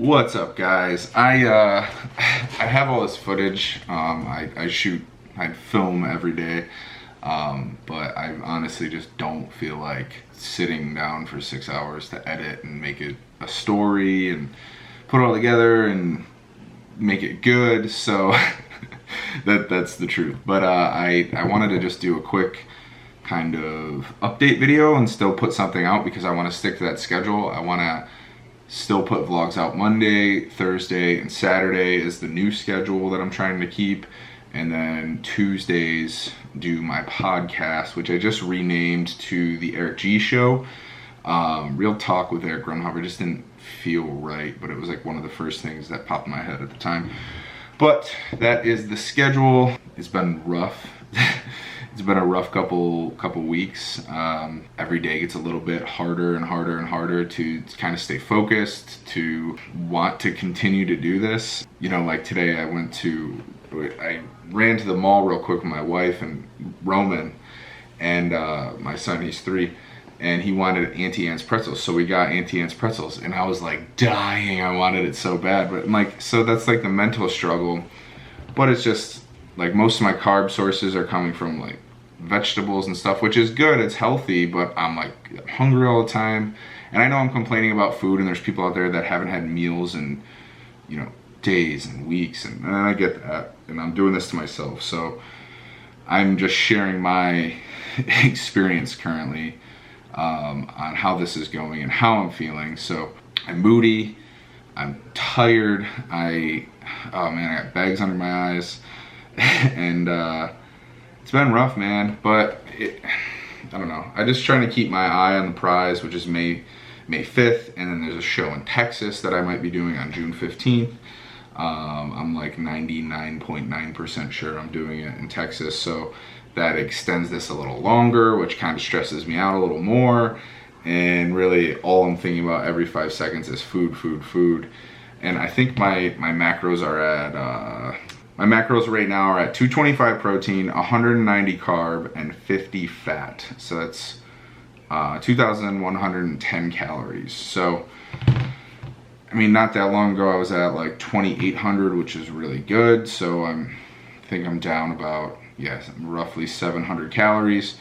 What's up, guys? I have all this footage. I film every day, but I honestly just don't feel like sitting down for 6 hours to edit and make it a story and put it all together and make it good. So that's the truth. But I wanted to just do a quick kind of update video and still put something out because I want to stick to that schedule. I want to still put vlogs out Monday, Thursday, and Saturday is the new schedule that I'm trying to keep. And then Tuesdays do my podcast, which I just renamed to the Eric G Show. Real Talk with Eric Grunhover just didn't feel right, but it was like one of the first things that popped in my head at the time. But that is the schedule. It's been rough. It's been a rough couple weeks. Every day gets a little bit harder and harder to kind of stay focused, to want to continue to do this. You know, like today I ran to the mall real quick with my wife and Roman, and my son, he's 3, and he wanted Auntie Anne's pretzels. So we got Auntie Anne's pretzels, and I was like dying. I wanted it so bad, but I'm like, so that's like the mental struggle. But it's just like most of my carb sources are coming from like vegetables and stuff, which is good, it's healthy, but I'm like hungry all the time. And I know I'm complaining about food, and there's people out there that haven't had meals in, you know, days and weeks, and I get that, and I'm doing this to myself. So I'm just sharing my experience currently on how this is going and how I'm feeling. So I'm moody, I'm tired, oh man, I got bags under my eyes, and it's been rough, man, but I don't know. I'm just trying to keep my eye on the prize, which is May 5th, and then there's a show in Texas that I might be doing on June 15th. I'm like 99.9% sure I'm doing it in Texas, so that extends this a little longer, which kind of stresses me out a little more. And really, all I'm thinking about every 5 seconds is food. And I think my macros are at my macros right now are at 225 protein, 190 carb, and 50 fat. So that's 2,110 calories. So, I mean, not that long ago I was at like 2,800, which is really good. So I think I'm down about, roughly 700 calories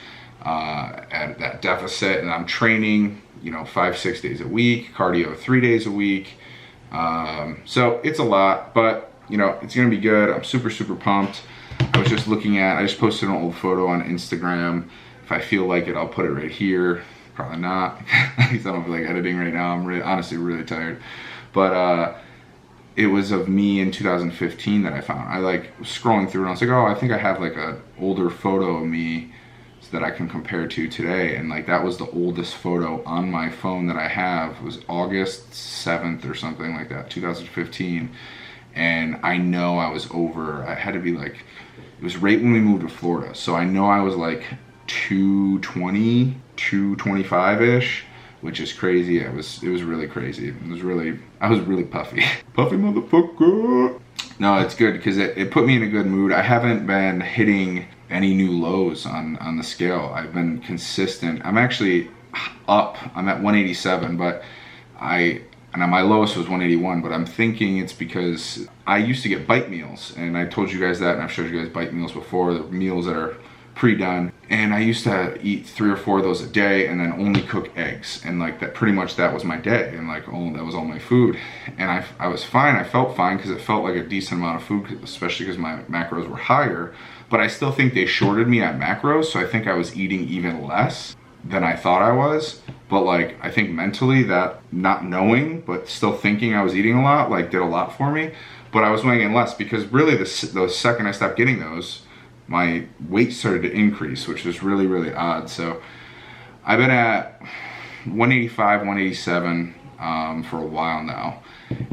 at that deficit. And I'm training, 5-6 days a week, cardio 3 days a week. So it's a lot, but it's gonna be good. I'm super pumped. I was just I just posted an old photo on Instagram. If I feel like it, I'll put it right here. Probably not, because I don't feel like editing right now. I'm honestly really tired. But it was of me in 2015 that I found. I was scrolling through and I was like, oh, I think I have like an older photo of me that I can compare to today. And like that was the oldest photo on my phone that I have. It was August 7th or something like that, 2015. And I know I had to be like, it was right when we moved to Florida. So I know I was like 220, 225-ish, which is crazy. It was really crazy. I was really puffy. Puffy motherfucker. No, it's good because it put me in a good mood. I haven't been hitting any new lows on the scale. I've been consistent. I'm actually up. I'm at 187, but my lowest was 181, but I'm thinking it's because I used to get bite meals, and I told you guys that, and I've showed you guys bite meals before, the meals that are pre-done, and I used to eat 3 or 4 of those a day and then only cook eggs, and like that, pretty much that was my day, and like that was all my food. And I was fine. I felt fine because it felt like a decent amount of food, especially because my macros were higher, but I still think they shorted me at macros, so I think I was eating even less than I thought I was. But like, I think mentally that not knowing, but still thinking I was eating a lot, like did a lot for me. But I was weighing in less because really the second I stopped getting those, my weight started to increase, which was really odd. So I've been at 185, 187 for a while now.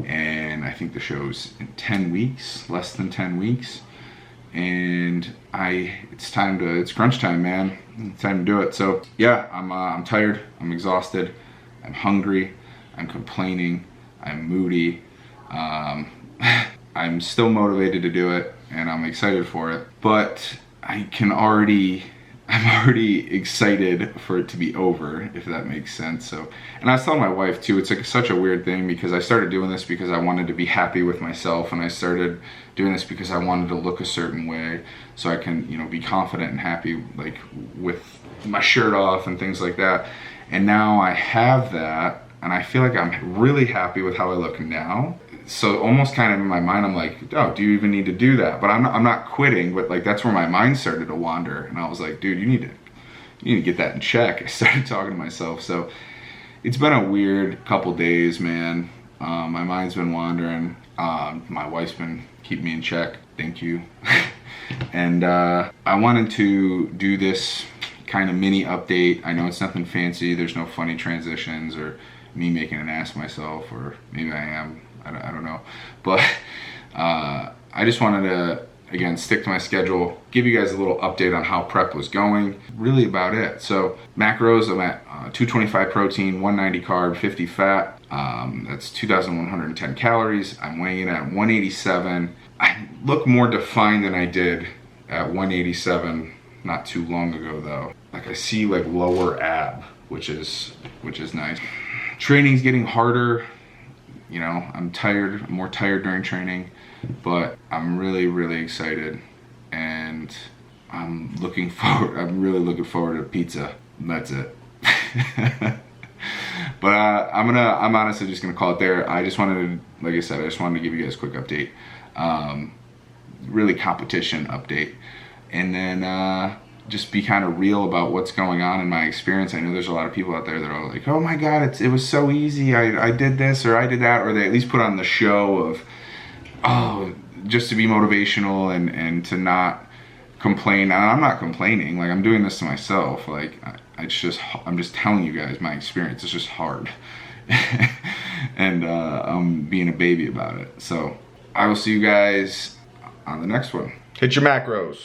And I think the show's in 10 weeks, less than 10 weeks. And it's crunch time, man. It's time to do it. So yeah, I'm tired, I'm exhausted, I'm hungry, I'm complaining, I'm moody. I'm still motivated to do it, and I'm excited for it, but I can already I'm already excited for it to be over, if that makes sense. So, and I was telling my wife too, it's like such a weird thing because I started doing this because I wanted to be happy with myself, and I started doing this because I wanted to look a certain way so I can, you know, be confident and happy, like with my shirt off and things like that. And now I have that, and I feel like I'm really happy with how I look now. So almost kind of in my mind, I'm like, oh, do you even need to do that? But I'm not quitting, but like that's where my mind started to wander. And I was like, dude, you need to get that in check. I started talking to myself. So it's been a weird couple days, man. My mind's been wandering. My wife's been keeping me in check. Thank you. And I wanted to do this kind of mini update. I know it's nothing fancy. There's no funny transitions or me making an ass of myself, or maybe I am. I don't know, but I just wanted to, again, stick to my schedule, give you guys a little update on how prep was going, really about it. So macros, I'm at 225 protein, 190 carb, 50 fat, that's 2,110 calories. I'm weighing in at 187. I look more defined than I did at 187 not too long ago though. Like I see like lower ab, which is nice. Training's getting harder. You know, I'm tired, more tired during training, but I'm really, really excited, and I'm really looking forward to pizza. That's it. But I'm honestly just gonna call it there. I just wanted to, like I said, I just wanted to give you guys a quick update, really competition update, and then just be kind of real about what's going on in my experience. I know there's a lot of people out there that are like, oh my God, it was so easy. I did this or I did that, or they at least put on the show of, oh, just to be motivational and to not complain. And I'm not complaining. Like, I'm doing this to myself. Like, I'm just telling you guys my experience. It's just hard. And I'm being a baby about it. So I will see you guys on the next one. Hit your macros.